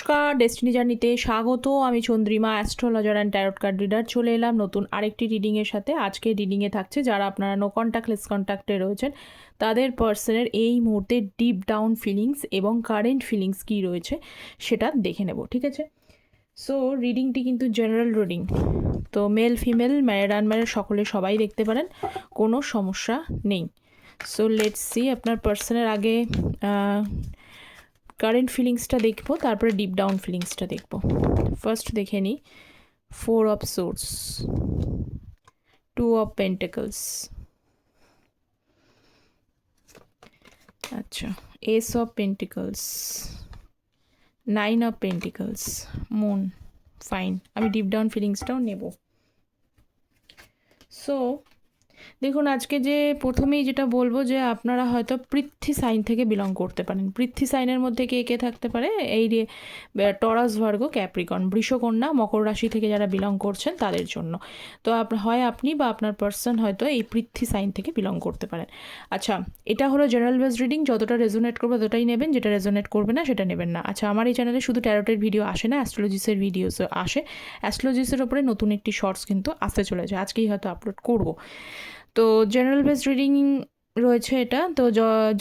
নমস্কার, ডেস্টিনি জার্নিতে স্বাগত। আমি Chandrima, astrologer and tarot card reader. চলে এলাম নতুন আরেকটি রিডিংয়ের সাথে। আজকে রিডিংয়ে থাকছে যারা আপনারা নো কন্ট্যাক্ট লেস কন্ট্যাক্টে রয়েছেন তাদের পার্সনের এই মুহূর্তে ডিপ ডাউন ফিলিংস এবং কারেন্ট ফিলিংস কী রয়েছে সেটা দেখে নেব, ঠিক আছে? সো রিডিংটি কিন্তু জেনারেল রিডিং, তো মেল ফিমেল ম্যারিড আনম্যারিড সকলে সবাই দেখতে পারেন, কোনো সমস্যা নেই। সো লেটস সি আপনার পার্সনের আগে কারেন্ট ফিলিংসটা দেখবো, তারপরে ডিপ ডাউন ফিলিংসটা দেখবো। ফার্স্ট দেখে নিই 4 অফ সোর্স, 2 অফ পেন্টিকলস, আচ্ছা S of pentacles, 9 of pentacles, moon. Fine, আমি ডিপ ডাউন ফিলিংসটাও নেব। সো দেখুন, আজকে যে প্রথমেই যেটা বলবো যে আপনারা হয়তো পৃথ্বী সাইন থেকে বিলং করতে পারেন। পৃথ্বী সাইনের মধ্যে কে কে থাকতে পারে? এই টরাস, ভার্গো, ক্যাপ্রিকন, বৃষকন্যা, মকর রাশি থেকে যারা বিলং করছেন তাদের জন্য। তো হয় আপনি বা আপনার পার্সন হয়তো এই পৃথ্বী সাইন থেকে বিলং করতে পারেন। আচ্ছা, এটা হলো জেনারেল বেস রিডিং, যতটা রেজোনেট করবে ততটাই নেবেন, যেটা রেজোনেট করবে না সেটা নেবেন না। আচ্ছা, আমার এই চ্যানেলে শুধু ট্যারোটের ভিডিও আসে না, অ্যাস্ট্রোলজিসের ভিডিওসও আসে। অ্যাস্ট্রোলজিসের ওপরে নতুন একটি শর্টস কিন্তু আসতে চলেছে, আজকেই হয়তো আপলোড করব। তো জেনারেল বেস রিডিং রয়েছে এটা। তো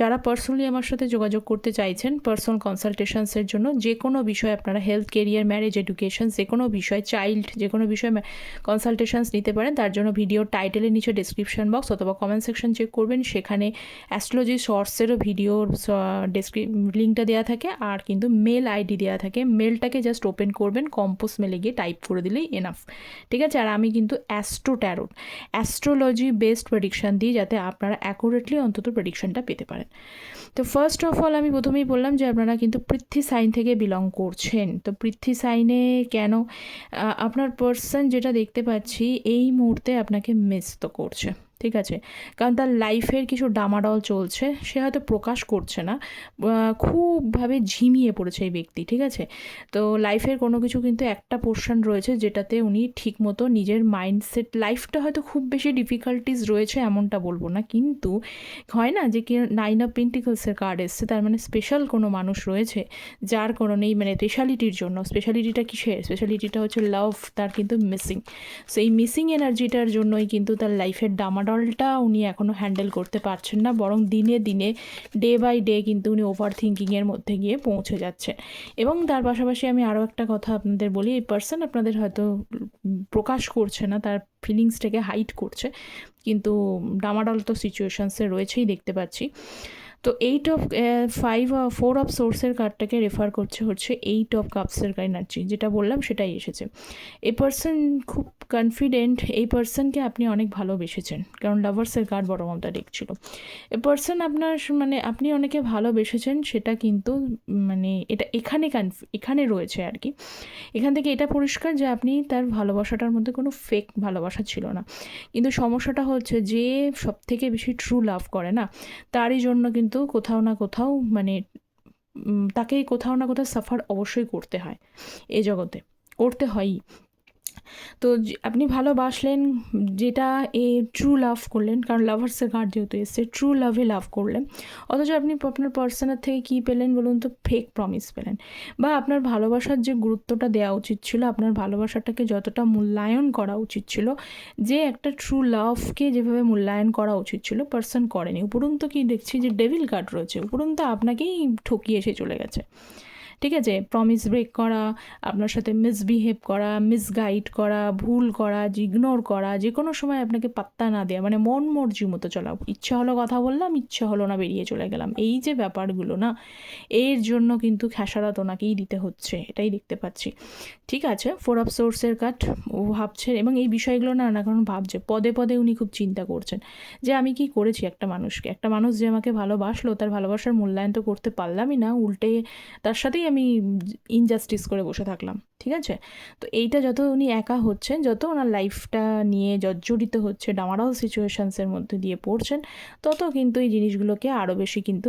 যারা পার্সোনালি আমার সাথে যোগাযোগ করতে চাইছেন পার্সোনাল কনসালটেশনসের জন্য, যে কোনো বিষয়ে আপনারা হেলথ, কেরিয়ার, ম্যারেজ, এডুকেশন, যে কোনো বিষয়, চাইল্ড, যে কোনো বিষয়ে কনসালটেশনস নিতে পারেন। তার জন্য ভিডিও টাইটেলের নিচে ডিসক্রিপশন বক্স অথবা কমেন্ট সেকশন চেক করবেন, সেখানে অ্যাস্ট্রোলজি শর্টসেরও ভিডিওর লিঙ্কটা দেওয়া থাকে, আর কিন্তু মেল আইডি দেওয়া থাকে। মেলটাকে জাস্ট ওপেন করবেন, কম্পোজ মেলে গিয়ে টাইপ করে দিলেই এনাফ, ঠিক আছে? আর আমি কিন্তু ট্যারোট অ্যাস্ট্রোলজি বেসড প্রেডিকশান দিই, যাতে আপনারা অ্যাকুরেটলি অন্তত প্রেডিকশানটা পেতে পারেন। তো ফার্স্ট অফ অল আমি প্রথমেই বললাম যে আপনারা কিন্তু পৃথ্বী সাইন থেকে বিলং করছেন। তো পৃথ্বী সাইনে কেন? আপনার পার্সন, যেটা দেখতে পাচ্ছি, এই মুহূর্তে আপনাকে মিস তো করছে, ঠিক আছে? কারণ তার লাইফের কিছু ডামাডল চলছে, সে হয়তো প্রকাশ করছে না, খুবভাবে ঝিমিয়ে পড়েছে এই ব্যক্তি, ঠিক আছে? তো লাইফের কোনো কিছু কিন্তু একটা পোর্শন রয়েছে যেটাতে উনি ঠিকমতো নিজের মাইন্ডসেট, লাইফটা হয়তো খুব বেশি ডিফিকাল্টিস রয়েছে এমনটা বলবো না, কিন্তু হয় না যে কি 9 অফ পেন্টিকলসের কার্ড এসছে, তার মানে স্পেশাল কোনো মানুষ রয়েছে যার কারণেই, মানে স্পেশালিটির জন্য। স্পেশালিটিটা কিসের? স্পেশালিটিটা হচ্ছে লাভ, তার কিন্তু মিসিং। সো এই মিসিং এনার্জিটার জন্যই কিন্তু তার লাইফের ডামাডলটা উনি এখনও হ্যান্ডেল করতে পারছেন না, বরং দিনে দিনে, ডে বাই ডে কিন্তু উনি ওভার থিঙ্কিংয়ের মধ্যে গিয়ে পৌঁছে যাচ্ছে। এবং তার পাশাপাশি আমি আরও একটা কথা আপনাদের বলি, এই পার্সন আপনাদের হয়তো প্রকাশ করছে না, তার ফিলিংসটাকে হাইড করছে, কিন্তু ডামাডল তো সিচুয়েশানসে রয়েছেই দেখতে পাচ্ছি। তো 4 অফ সোর্সের কার্ডটাকে রেফার করছে হচ্ছে 8 অফ কাপসের এনার্জি, যেটা বললাম সেটাই এসেছে। এই পার্সন খুব কনফিডেন্ট, এই পার্সনকে আপনি অনেক ভালোবেসেছেন, কারণ লাভার্সের কার্ড বড় মমতা দেখছিল। এই পার্সন আপনার, মানে আপনি অনেকে ভালোবেসেছেন, সেটা কিন্তু মানে এটা এখানে রয়েছে আর কি। এখান থেকে এটা পরিষ্কার যে আপনি তার ভালোবাসাটার মধ্যে কোনো ফেক ভালোবাসা ছিল না। কিন্তু সমস্যাটা হচ্ছে যে সব থেকে বেশি ট্রু লাভ করে না, তারই জন্য কিন্তু কোথাও না কোথাও, মানে তাকে কোথাও না কোথাও সাফার অবশ্যই করতে হয়, এ জগতে করতে হয়ই। তো আপনি ভালোবাসলেন, যেটা ট্রু লাভ করলেন, কারণ লাভার্সের কার্ড যেহেতু এসছে, ট্রু লাভে লাভ করলেন, অথচ আপনি আপনার পার্সনের থেকে কী পেলেন বলুন তো? ফেক প্রমিস পেলেন। বা আপনার ভালোবাসার যে গুরুত্বটা দেওয়া উচিত ছিল, আপনার ভালোবাসাটাকে যতটা মূল্যায়ন করা উচিত ছিল, যে একটা ট্রু লাভকে যেভাবে মূল্যায়ন করা উচিত ছিল, পার্সন করেনি। উপরন্তু কি দেখছি যে ডেভিল কার্ড রয়েছে, উপরন্তু আপনাকেই ঠকিয়ে এসে চলে গেছে, ঠিক আছে? প্রমিস ব্রেক করা, আপনার সাথে মিসবিহেভ করা, মিসগাইড করা, ভুল করা, ইগনোর করা, যে কোনো সময় আপনাকে পাত্তা না দেওয়া, মানে মন মর্জি মতো চলা। ইচ্ছা হলো কথা বললাম, ইচ্ছা হলো না বেরিয়ে চলে গেলাম, এই যে ব্যাপারগুলো না, এর জন্য কিন্তু খেসারত ওনাকেই দিতে হচ্ছে, এটাই দেখতে পাচ্ছি, ঠিক আছে? 4 অফ সোর্সের কার্ড, ও ভাবছে, এবং এই বিষয়গুলো না কারণ ভাবছে, পদে পদে উনি খুব চিন্তা করছেন যে আমি কি করেছি একটা মানুষকে, একটা মানুষ যে আমাকে ভালোবাসলো, তার ভালোবাসার মূল্যায়ন তো করতে পারলামই না, উল্টে তার সাথেই আমি ইনজাস্টিস করে বসে থাকলাম, ঠিক আছে? তো এইটা যত উনি একা হচ্ছেন, যত ওনার লাইফটা নিয়ে জর্জরিত হচ্ছে, ডামাডল সিচুয়েশানসের মধ্যে দিয়ে পড়ছেন, তত কিন্তু এই জিনিসগুলোকে আরও বেশি কিন্তু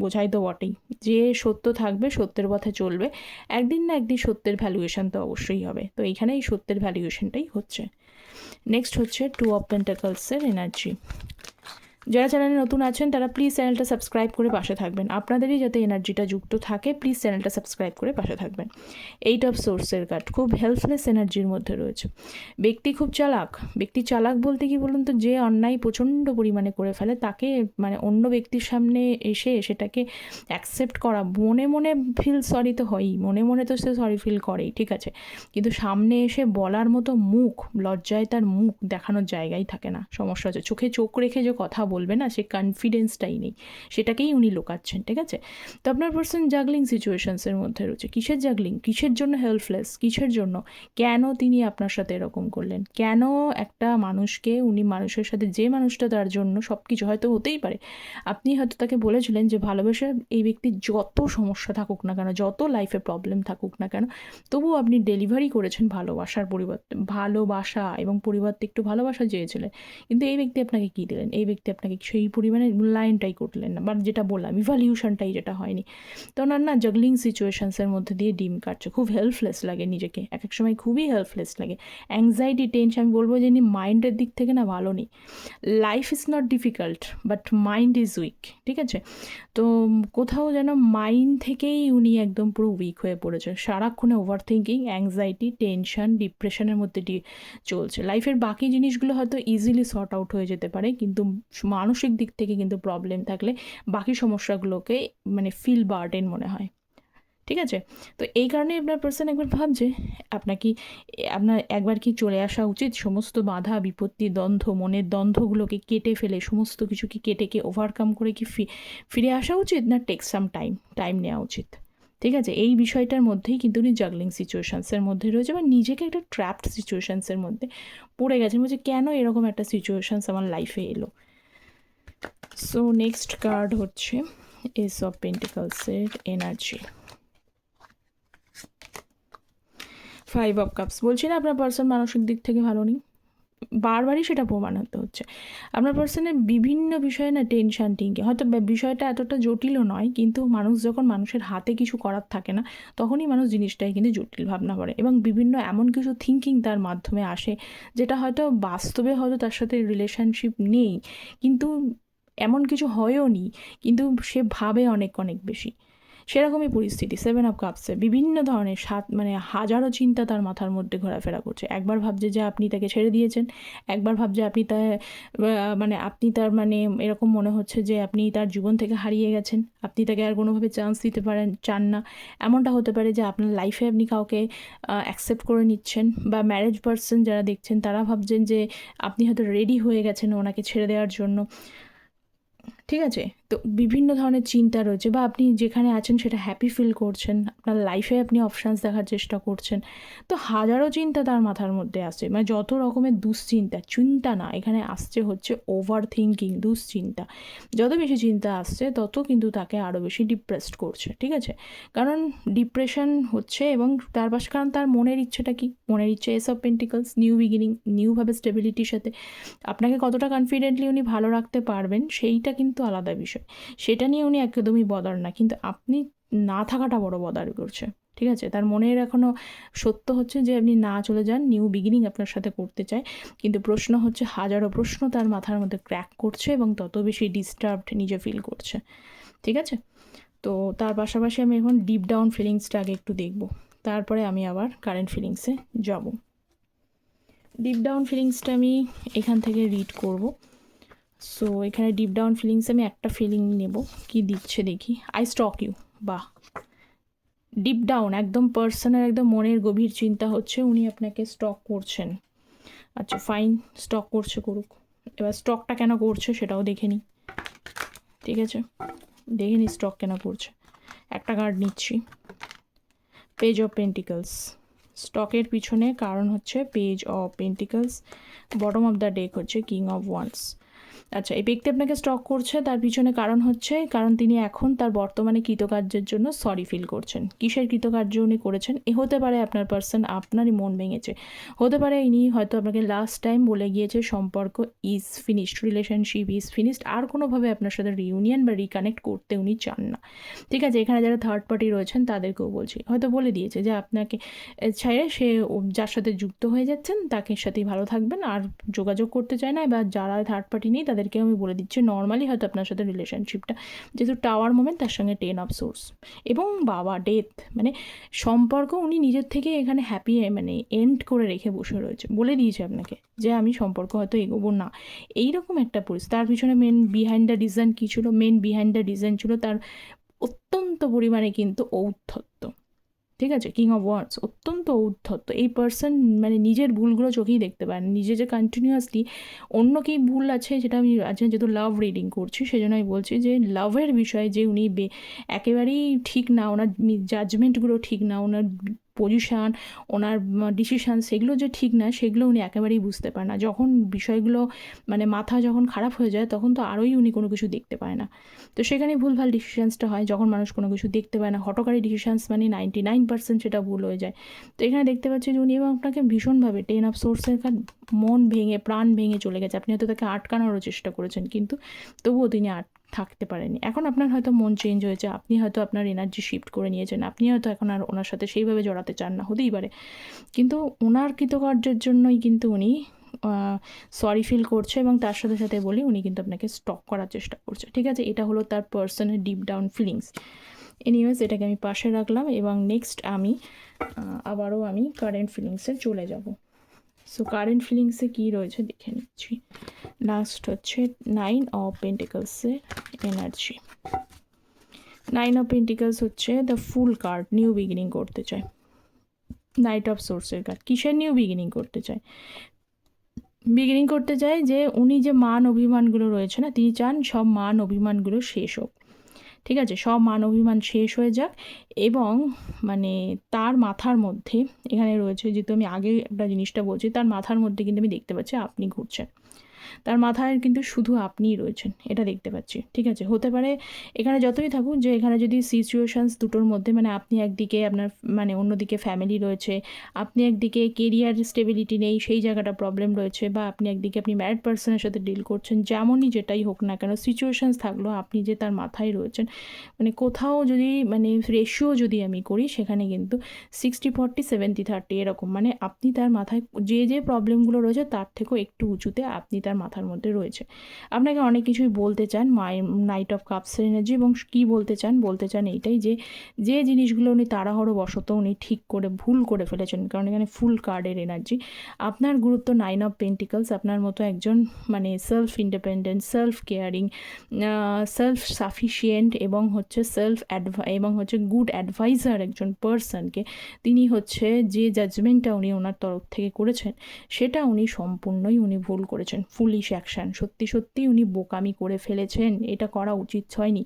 বোঝাই তো বটেই। যে সত্য থাকবে, সত্যের পথে চলবে, একদিন না একদিন সত্যের ভ্যালুয়েশন তো অবশ্যই হবে। তো এইখানে এই সত্যের ভ্যালুয়েশনটাই হচ্ছে। নেক্সট হচ্ছে 2 অফ পেন্টাকলসের এনার্জি। যারা চ্যানেলে নতুন আছেন তারা প্লিজ চ্যানেলটা সাবস্ক্রাইব করে পাশে থাকবেন, আপনাদেরই যাতে এনার্জিটা যুক্ত থাকে, প্লিজ চ্যানেলটা সাবস্ক্রাইব করে পাশে থাকবেন। 8 অফ সোর্সের কার্ড খুব হেল্পলেস এনার্জির মধ্যে রয়েছে। ব্যক্তি খুব চালাক। ব্যক্তি চালাক বলতে কি বলুন তো, যে অন্যায় প্রচণ্ড পরিমাণে করে ফেলে তাকে মানে অন্য ব্যক্তির সামনে এসে সেটাকে অ্যাকসেপ্ট করা, মনে মনে ফিল সরি তো হয়ই, মনে মনে তো সে সরি ফিল করেই, ঠিক আছে, কিন্তু সামনে এসে বলার মতো মুখ, লজ্জায় তার মুখ দেখানোর জায়গাই থাকে না। সমস্যা হচ্ছে চোখে চোখ রেখে যে কথা বলবে না, সে কনফিডেন্সটাই নেই, সেটাকেই উনি লুকাচ্ছেন, ঠিক আছে। তো আপনার পার্সন জাগলিং সিচুয়েশনসের মধ্যে রয়েছে। কিসের জাগলিং, কিসের জন্য হেল্পলেস, কিসের জন্য, কেন তিনি আপনার সাথে এরকম করলেন, কেন একটা মানুষকে, উনি মানুষের সাথে, যে মানুষটা তার জন্য সব কিছু হয়তো হতেই পারে, আপনি হয়তো তাকে বলেছিলেন যে ভালোবাসা, এই ব্যক্তির যত সমস্যা থাকুক না কেন, যত লাইফে প্রবলেম থাকুক না কেন, তবুও আপনি ডেলিভারি করেছেন ভালোবাসার পরিবর্তে, ভালোবাসা এবং পরিবর্তে একটু ভালোবাসা চেয়েছিলেন। কিন্তু এই ব্যক্তি আপনাকে কী দিলেন, এই ব্যক্তি আপনাকে সেই পরিমাণে মূল্যায়নটাই করলেন না, বা যেটা বললাম ইভ্যালিউশনটাই যেটা হয়নি। তো ওনার না জাগলিং সিচুয়েশনসের মধ্যে দিয়ে ডিম কাটছে, খুব হেল্পলেস লাগে নিজেকে, এক এক সময় খুবই হেল্পলেস লাগে। অ্যাংজাইটি, টেনশন, আমি বলবো যে ইনি মাইন্ডের দিক থেকে না ভালো নেই। Life is not difficult but mind is weak, ঠিক আছে। তো কোথাও যেন মাইন্ড থেকেই উনি একদম পুরো উইক হয়ে পড়েছে, সারাক্ষণে ওভার থিঙ্কিং, অ্যাংজাইটি, টেনশন, ডিপ্রেশনের মধ্যে চলছে। লাইফের বাকি জিনিসগুলো হয়তো ইজিলি সর্ট আউট হয়ে যেতে পারে, কিন্তু মানসিক দিক থেকে কিন্তু প্রবলেম থাকলে বাকি সমস্যাগুলোকে মানে ফিল বার্ডেন মনে হয়, ঠিক আছে। তো এই কারণে আপনার পার্সন একবার ভাবছে আপনার একবার কি চলে আসা উচিত, সমস্ত বাধা বিপত্তি দ্বন্দ্ব, মনের দ্বন্দ্বগুলোকে কেটে ফেলে, সমস্ত কিছুকে কেটে ওভারকাম করে কি ফিরে আসা উচিত, না টেক সাম টাইম নেওয়া উচিত, ঠিক আছে। এই বিষয়টার মধ্যেই কিন্তু উনি জাগলিং সিচুয়েশানসের মধ্যে রয়েছে, বা নিজেকে একটা ট্র্যাপড সিচুয়েশানসের মধ্যে পড়ে গেছেন, বলছে কেন এরকম একটা সিচুয়েশানস আমার লাইফে এলো। সো নেক্সট কার্ড হচ্ছে এস অফ পেন্টিকলসের এনার্জি। 5 of cups. বলছি না আপনার পার্সন মানসিক দিক থেকে ভালো নেই, বারবারই সেটা প্রমাণ হতে হচ্ছে। আপনার পার্সনের বিভিন্ন বিষয়ে না টেনশান টিঙ্কে, হয়তো বিষয়টা এতটা জটিলও নয়, কিন্তু মানুষ যখন মানুষের হাতে কিছু করার থাকে না, তখনই মানুষ জিনিসটাই কিন্তু জটিল ভাবনা করে, এবং বিভিন্ন এমন কিছু থিঙ্কিং তার মাধ্যমে আসে যেটা হয়তো বাস্তবে হয়তো তার সাথে রিলেশনশিপ নেই, কিন্তু এমন কিছু হয়ও নি, কিন্তু সে ভাবে অনেক অনেক বেশি। সেরকমই পরিস্থিতি 7 অফ কাপসে, বিভিন্ন ধরনের মানে হাজারো চিন্তা তার মাথার মধ্যে ঘোরাফেরা করছে। একবার ভাবছে যে আপনি তাকে ছেড়ে দিয়েছেন, একবার ভাবছে আপনি তার মানে এরকম মনে হচ্ছে যে আপনি তার জীবন থেকে হারিয়ে গেছেন, আপনি তাকে আর কোনোভাবে চান্স দিতে চান না। এমনটা হতে পারে যে আপনার লাইফে আপনি কাউকে অ্যাকসেপ্ট করে নিচ্ছেন, বা ম্যারেজ পার্সন যারা দেখছেন তারা ভাবছেন যে আপনি হয়তো রেডি হয়ে গেছেন ওনাকে ছেড়ে দেওয়ার জন্য, ঠিক আছে। তো বিভিন্ন ধরনের চিন্তা রয়েছে, বা আপনি যেখানে আছেন সেটা হ্যাপি ফিল করছেন, আপনার লাইফে আপনি অপশানস দেখার চেষ্টা করছেন, তো হাজারো চিন্তা তার মাথার মধ্যে আসছে, মানে যত রকমের চিন্তা না, এখানে আসছে হচ্ছে ওভার থিঙ্কিং, দুশ্চিন্তা। যত বেশি চিন্তা আসছে তত কিন্তু তাকে আরও বেশি ডিপ্রেসড করছে, ঠিক আছে। কারণ ডিপ্রেশন হচ্ছে, এবং তার পাশে কারণ তার মনের ইচ্ছেটা কি, মনের ইচ্ছে ace of pentacles, new beginning, নিউভাবে স্টেবিলিটির সাথে আপনাকে কতটা কনফিডেন্টলি উনি ভালো রাখতে পারবেন সেইটা কিন্তু আলাদা বিষয়, সেটা নিয়ে উনি একদমই বদার না, কিন্তু আপনি না থাকাটা বড় বদার করছে, ঠিক আছে। তার মনের এখনও সত্য হচ্ছে যে আপনি না চলে যান, নিউ বিগিনিং আপনার সাথে করতে চায়, কিন্তু প্রশ্ন হচ্ছে হাজারো প্রশ্ন তার মাথার মধ্যে ক্র্যাক করছে, এবং তত বেশি ডিস্টার্বড নিজে ফিল করছে, ঠিক আছে। তো তার পাশাপাশি আমি এখন ডিপ ডাউন ফিলিংসটা আগে একটু দেখব, তারপরে আমি আবার কারেন্ট ফিলিংসে যাব। ডিপ ডাউন ফিলিংসটা আমি এখান থেকে রিড করব। সো এখানে ডিপ ডাউন ফিলিংসে আমি একটা ফিলিং নেব, কি দিচ্ছে দেখি। আই স্টক ইউ, বাহ, ডিপ ডাউন একদম পার্সোনাল, একদম মনের গভীর চিন্তা হচ্ছে উনি আপনাকে স্টক করছেন। আচ্ছা ফাইন, স্টক করুক, এবার স্টকটা কেন করছে সেটাও দেখে নিই, ঠিক আছে, দেখে নিই স্টক কেন করছে। একটা কার্ড নিচ্ছি, পেজ অফ পেন্টিকলস। স্টকের পিছনে কারণ হচ্ছে page of pentacles, bottom of the deck হচ্ছে কিং অফ ওয়ান্স। আচ্ছা, এই ব্যক্তি আপনাকে স্টক করছে, তার পিছনে কারণ হচ্ছে কারণ তিনি এখন তার বর্তমানে কৃতকার্যের জন্য সরি ফিল করছেন। কিসের কৃতকার্য উনি করেছেন? এ হতে পারে আপনার পার্সন আপনারই মন ভেঙেছে, হতে পারে ইনি হয়তো আপনাকে লাস্ট টাইম বলে গিয়েছে সম্পর্ক is finished, relationship is finished, আর কোনোভাবে আপনার সাথে রিউনিয়ন বা রিকানেক্ট করতে উনি চান না, ঠিক আছে। এখানে যারা থার্ড পার্টি রয়েছেন তাদেরকেও বলছি, হয়তো বলে দিয়েছে যে আপনাকে ছেড়ে সে যার সাথে যুক্ত হয়ে যাচ্ছেন তাকে সাথেই ভালো থাকবেন, আর যোগাযোগ করতে চায় না, বা যারা থার্ড পার্টি নেই তাদেরকে আমি বলে দিচ্ছি নর্মালি হয়তো আপনার সাথে রিলেশনশিপটা যেহেতু টাওয়ার মোমেন্ট, তার সঙ্গে 10 অফ সোর্স এবং বাবা ডেথ, মানে সম্পর্ক উনি নিজের থেকে এখানে হ্যাপি মানে এন্ড করে রেখে বসে রয়েছে, বলে দিয়েছে আপনাকে যে আমি সম্পর্ক হয়তো এগোবো না, এইরকম একটা পরিস্থিতি। তার পিছনে মেন বিহাইন্ড দ্য রিজন কী ছিল? মেন বিহাইন্ড দ্য রিজন ছিল তার অত্যন্ত পরিমাণে কিন্তু ঔদ্ধত্য, ঠিক আছে? কিং অফ ওয়ান্ডস, অত্যন্ত ঔদ্ধত্য। এই পার্সন মানে নিজের ভুলগুলো চোখেই দেখতে পারেন, নিজে যে কন্টিনিউয়াসলি অন্য কী ভুল আছে সেটা আমি আজকে যেহেতু লাভ রিডিং করছি সেজন্য আমি বলছি যে লাভের বিষয়ে যে উনি একেবারেই ঠিক না, ওনার জাজমেন্টগুলো ঠিক না, ওনার পজিশান, ওনার ডিসিশান সেগুলো যে ঠিক না, সেগুলো উনি একেবারেই বুঝতে পারে না। যখন বিষয়গুলো মানে মাথা যখন খারাপ হয়ে যায় তখন তো আরোই উনি কোনো কিছু দেখতে পায় না, তো সেখানে ভুলভাল ডিসিশানসটা হয়। যখন মানুষ কোনো কিছু দেখতে পায় না, হঠকারী ডিসিশানস মানে 99% সেটা ভুল হয়ে যায়। তো এখানে দেখতে পাচ্ছি যে উনি এবং আপনাকে ভীষণভাবে 10 অফ সোর্সের কারণ মন ভেঙে প্রাণ ভেঙে চলে গেছে। আপনি হয়তো তাকে আটকানোরও চেষ্টা করেছেন, কিন্তু তবুও তিনি থাকতে পারেনি। এখন আপনার হয়তো মন চেঞ্জ হয়েছে, আপনি হয়তো আপনার এনার্জি শিফট করে নিয়েছেন, আপনি হয়তো এখন আর ওনার সাথে সেইভাবে জড়াতে চান না, হতেই পারে। কিন্তু ওনার কৃতকার্যের জন্যই কিন্তু উনি সরি ফিল করছে এবং তার সাথে সাথে বলি উনি কিন্তু আপনাকে স্টক করার চেষ্টা করছে, ঠিক আছে? এটা হলো তার পার্সনের ডিপ ডাউন ফিলিংস। এনিওয়েজ এটাকে আমি পাশে রাখলাম এবং নেক্সট আমি আবারও আমি কারেন্ট ফিলিংসে চলে যাব। সো কারেন্ট ফিলিংসে কী রয়েছে দেখে নিচ্ছি। লাস্ট হচ্ছে 9 অফ পেন্টিকলসের এনার্জি। 9 অফ পেন্টিকলস হচ্ছে the fool card, new beginning করতে চায়। নাইট অফ সোর্সের কার্ড, কিসের নিউ বিগিনিং করতে চায়? বিগিনিং করতে চায় যে উনি যে মান অভিমানগুলো রয়েছে না, তিনি চান সব মান অভিমানগুলো শেষ হোক, ঠিক আছে? সব মান অভিমান শেষ হয়ে যাক এবং মানে তার মাথার মধ্যে এখানে রয়েছে, যেহেতু আমি আগে একটা জিনিসটা বলছি, তার মাথার মধ্যে কিন্তু আমি দেখতে পাচ্ছি আপনি ঘুরছেন, তার মাথায় কিন্তু শুধু আপনিই রয়েছেন, এটা দেখতে পাচ্ছি, ঠিক আছে? হতে পারে এখানে যতই থাকুক যে এখানে যদি সিচুয়েশানস দুটোর মধ্যে মানে আপনি একদিকে আপনার মানে অন্যদিকে ফ্যামিলি রয়েছে, আপনি একদিকে কেরিয়ার স্টেবিলিটি নেই সেই জায়গাটা প্রবলেম রয়েছে, বা আপনি একদিকে আপনি ম্যারিড পার্সনের সাথে ডিল করছেন, যেমনই যেটাই হোক না কেন সিচুয়েশানস থাকলেও আপনি যে তার মাথায় রয়েছেন, মানে কোথাও যদি মানে রেশিও যদি আমি করি সেখানে কিন্তু 60-40 70-30 এরকম, মানে আপনি তার মাথায় যে যে প্রবলেমগুলো রয়েছে তার থেকেও একটু উঁচুতে আপনি তার মাথার মধ্যে রয়েছে। আপনাকে অনেক কিছুই বলতে চান নাইট অফ কাপসের এনার্জি, এবং কী বলতে চান এইটাই যে যে জিনিসগুলো উনি তাড়াহুড়ো বশত উনি ঠিক করে ভুল করে ফেলেছেন, কারণ এখানে ফুল কার্ডের এনার্জি। আপনার গুরুত্ব 9 অফ পেন্টিকলস, আপনার মতো একজন মানে self independent, self caring, self sufficient এবং হচ্ছে এবং হচ্ছে গুড অ্যাডভাইজার একজন পার্সনকে তিনি হচ্ছে যে জাজমেন্টটা উনি ওনার তরফ থেকে করেছেন সেটা উনি সম্পূর্ণই উনি ভুল করেছেন, ফুলিশ অ্যাকশান, সত্যি সত্যিই উনি বোকামি করে ফেলেছেন, এটা করা উচিত হয়নি।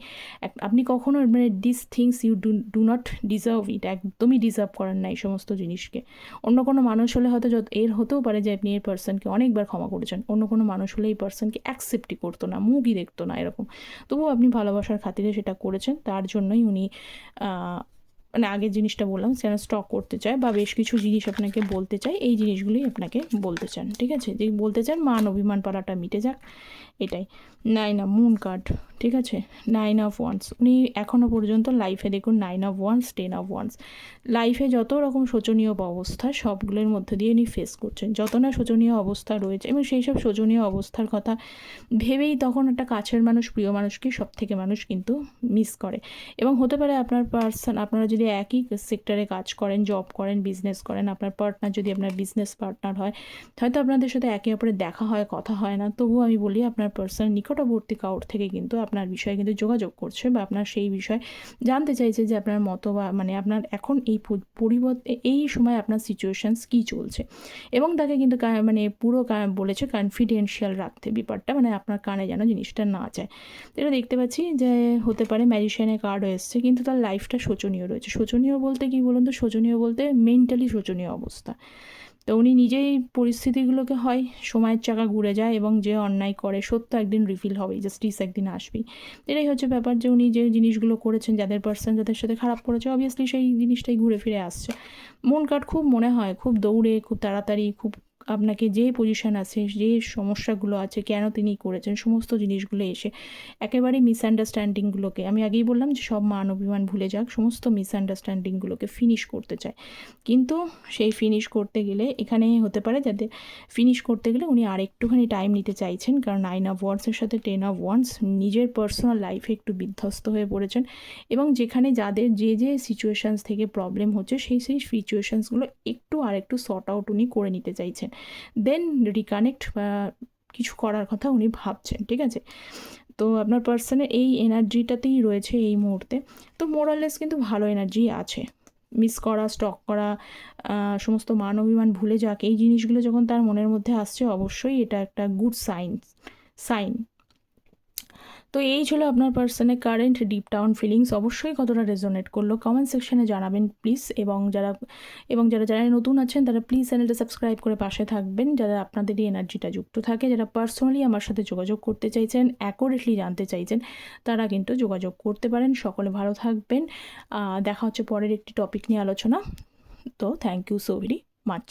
আপনি কখনো মানে this things you do not deserve it, একদমই ডিজার্ভ করেন না এই সমস্ত জিনিসকে। অন্য কোনো মানুষ হলে হয়তো এর হতেও পারে যে আপনি এই পার্সনকে অনেকবার ক্ষমা করেছেন, অন্য কোনো মানুষ হলে এই পার্সনকে অ্যাকসেপ্টই করতো না, মুখই দেখতো না এরকম, তবুও আপনি ভালোবাসার খাতিরে সেটা করেছেন, তার জন্যই উনি মানে আগের জিনিসটা বললাম যেন স্টক করতে চায় বা বেশ কিছু জিনিস আপনাকে বলতে চায়, এই জিনিসগুলোই আপনাকে বলতে চান, ঠিক আছে? যে বলতে চান মান অভিমান পালাটা মিটে যাক, এটাই। 9 অফ মুন কার্ড, ঠিক আছে? 9 অফ ওয়ান্স, উনি এখনও পর্যন্ত লাইফে দেখুন 9 অফ ওয়ান্স 10 অফ ওয়ান্স, লাইফে যত রকম শোচনীয় অবস্থা সবগুলোর মধ্যে দিয়ে উনি ফেস করছেন, যত না শোচনীয় অবস্থা রয়েছে, এবং সেই সব শোচনীয় অবস্থার কথা ভেবেই তখন একটা কাছের মানুষ, প্রিয় মানুষকে সব থেকে মানুষ কিন্তু মিস করে। এবং হতে পারে আপনার আপনারা যদি একই সেক্টরে কাজ করেন, জব করেন, বিজনেস করেন, আপনার পার্টনার যদি আপনার বিজনেস পার্টনার হয়, হয়তো আপনাদের সাথে একে অপরের দেখা হয়, কথা হয় না, তবুও আমি বলি আপনার পার্সন নিকটবর্তী কাউর থেকে কিন্তু আপনার বিষয়ে কিন্তু যোগাযোগ করছে বা আপনার সেই বিষয়ে জানতে চাইছে যে আপনার মতো বা মানে আপনার এখন এই পরিবর্তে এই সময় আপনার সিচুয়েশানস কী চলছে, এবং তাকে কিন্তু মানে পুরো বলেছে কনফিডেন্সিয়াল রাখতে ব্যাপারটা, মানে আপনার কানে যেন জিনিসটা না যায়। এটা দেখতে পাচ্ছি যে হতে পারে ম্যাজিশিয়ানের কার্ডও এসছে, কিন্তু তার লাইফটা শোচনীয় রয়েছে। শোচনীয় বলতে কী বলুন তো, শোচনীয় বলতে মেন্টালি শোচনীয় অবস্থা। তো উনি নিজেই পরিস্থিতিগুলোকে হয় সময়ের চাকা ঘুরে যায় এবং যে অন্যায় করে সত্য একদিন রিফিল হবেই, জাস্টিস একদিন আসবেই। এটাই হচ্ছে ব্যাপার যে উনি যে জিনিসগুলো করেছেন, যাদের পার্সন যাদের সাথে খারাপ করেছে, অবভিয়াসলি সেই জিনিসটাই ঘুরে ফিরে আসছে। মন কার্ড খুব মনে হয় খুব দৌড়ে, খুব তাড়াতাড়ি, খুব আপনাকে যে পজিশন আছে, যে সমস্যাগুলো আছে, কেন তিনি করেছেন, সমস্ত জিনিসগুলো এসে একেবারে মিসআন্ডারস্ট্যান্ডিংগুলোকে, আমি আগেই বললাম যে সব মান অভিমান ভুলে যাক, সমস্ত মিসআন্ডারস্ট্যান্ডিংগুলোকে ফিনিশ করতে চায়। কিন্তু সেই ফিনিশ করতে গেলে এখানে হতে পারে যাতে ফিনিশ করতে গেলে উনি আরেকটুখানি টাইম নিতে চাইছেন, কারণ 9 অফ ওয়ান্ডসের সাথে 10 অফ ওয়ান্ডস, নিজের পার্সোনাল লাইফে একটু বিধ্বস্ত হয়ে পড়েছেন, এবং যেখানে যাদের যে সিচুয়েশানস থেকে প্রবলেম হচ্ছে সেই সিচুয়েশানসগুলো একটু আরেকটু সর্ট আউট উনি করে নিতে চাইছেন, দেন রিকানেক্ট বা কিছু করার কথা উনি ভাবছেন, ঠিক আছে? তো আপনার পার্সনের এই এনার্জিটাতেই রয়েছে এই মুহূর্তে। তো মোরাললেস কিন্তু ভালো এনার্জি আছে। মিস করা, স্টক করা, সমস্ত মান অভিমান ভুলে যাক, এই জিনিসগুলো যখন তার মনের মধ্যে আসছে, অবশ্যই এটা একটা গুড সাইন। তো এই ছিল আপনার পার্সনের কারেন্ট ডিপ ডাউন ফিলিংস। অবশ্যই কতটা রেজোনেট করলো কমেন্ট সেকশনে জানাবেন প্লিজ, এবং যারা নতুন আছেন তারা প্লিজ চ্যানেলটা সাবস্ক্রাইব করে পাশে থাকবেন, যারা আপনাদেরই এনার্জিটা যুক্ত থাকে, যারা পার্সোনালি আমার সাথে যোগাযোগ করতে চাইছেন, অ্যাকুরেটলি জানতে চাইছেন, তারা কিন্তু যোগাযোগ করতে পারেন। সকলে ভালো থাকবেন। দেখা হচ্ছে পরের একটি টপিক নিয়ে আলোচনা। তো thank you so very much.